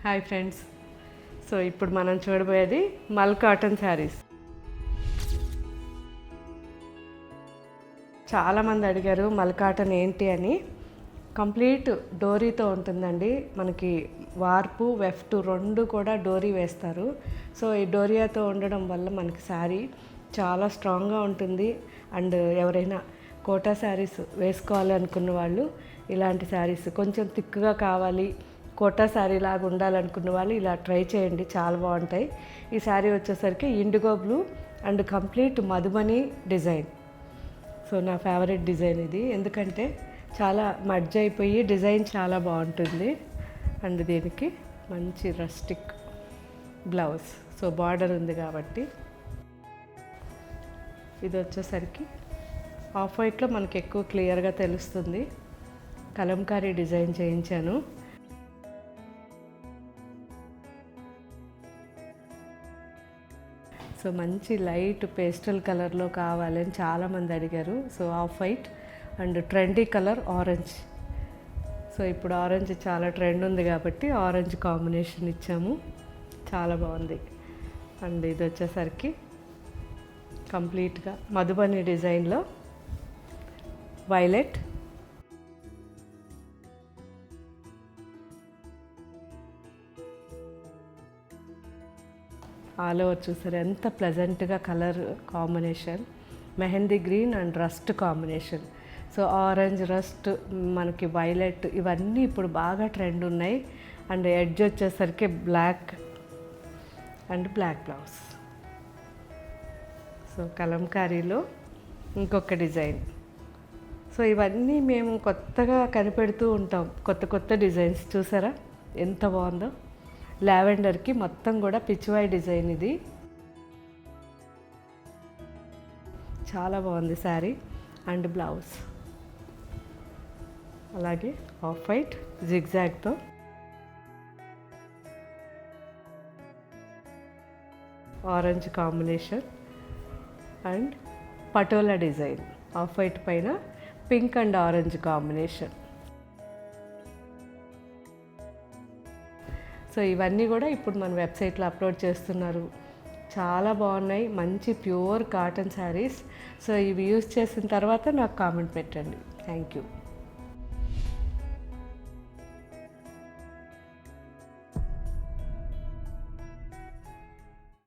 Hi friends. So ఇప్పుడు మనం చూడబోయేది మల్ కాటన్ శారీస్. చాలామంది అడిగారు మల్ కాటన్ ఏంటి అని. కంప్లీట్ డోరీతో ఉంటుందండి. మనకి వార్పు వెఫ్ట్ రెండు కూడా డోరీ వేస్తారు. సో ఈ డోరియాతో ఉండడం వల్ల మనకి శారీ చాలా స్ట్రాంగ్గా ఉంటుంది. అండ్ ఎవరైనా కోటా శారీస్ వేసుకోవాలి అనుకున్న వాళ్ళు ఇలాంటి శారీస్ కొంచెం థిక్గా కావాలి, కోటా శారీ లాగా ఉండాలనుకున్న వాళ్ళు ఇలా ట్రై చేయండి, చాలా బాగుంటాయి. ఈ శారీ వచ్చేసరికి IndiGo blue and complete Madhubani design. So నా ఫేవరెట్ డిజైన్ ఇది, ఎందుకంటే చాలా మడ్జ్ అయిపోయి డిజైన్ చాలా బాగుంటుంది. అండ్ దీనికి మంచి రస్టిక్ బ్లౌజ్, సో బార్డర్ ఉంది కాబట్టి. ఇది వచ్చేసరికి ఆఫ్ వైట్లో మనకి ఎక్కువ క్లియర్గా తెలుస్తుంది. కలంకారీ డిజైన్ చేయించాను. సో మంచి లైట్ పేస్టల్ కలర్లో కావాలని చాలామంది అడిగారు. So off white and trendy colour orange. So ఇప్పుడు ఆరెంజ్ చాలా ట్రెండ్ ఉంది కాబట్టి ఆరెంజ్ కాంబినేషన్ ఇచ్చాము, చాలా బాగుంది. అండ్ ఇది వచ్చేసరికి కంప్లీట్గా మధుబని డిజైన్లో వైలెట్, ఆల్ ఓవర్ చూసారు ఎంత ప్లెజెంట్గా colour combination. Mehndi green and rust combination. So orange, rust, మనకి వైలెట్ ఇవన్నీ ఇప్పుడు బాగా ట్రెండ్ ఉన్నాయి. అండ్ ఎడ్జ్ వచ్చేసరికి black and black blouse. So కలంకారీలో ఇంకొక డిజైన్. సో ఇవన్నీ మేము కొత్తగా కనిపెడుతూ ఉంటాం, కొత్త కొత్త డిజైన్స్. చూసారా ఎంత బాగుందో. లావెండర్కి మొత్తం కూడా పిచ్చివాయి డిజైన్. ఇది చాలా బాగుంది శారీ. అండ్ బ్లౌజ్ అలాగే ఆఫ్ వైట్ జిగ్జాగ్తో orange combination and patola design. Off white పైన pink and orange combination. So ఇవన్నీ కూడా ఇప్పుడు మన వెబ్సైట్లో అప్లోడ్ చేస్తున్నారు. చాలా బాగున్నాయి, మంచి ప్యూర్ కాటన్ శారీస్. సో ఇవి యూజ్ చేసిన తర్వాత నాకు కామెంట్ పెట్టండి. Thank you.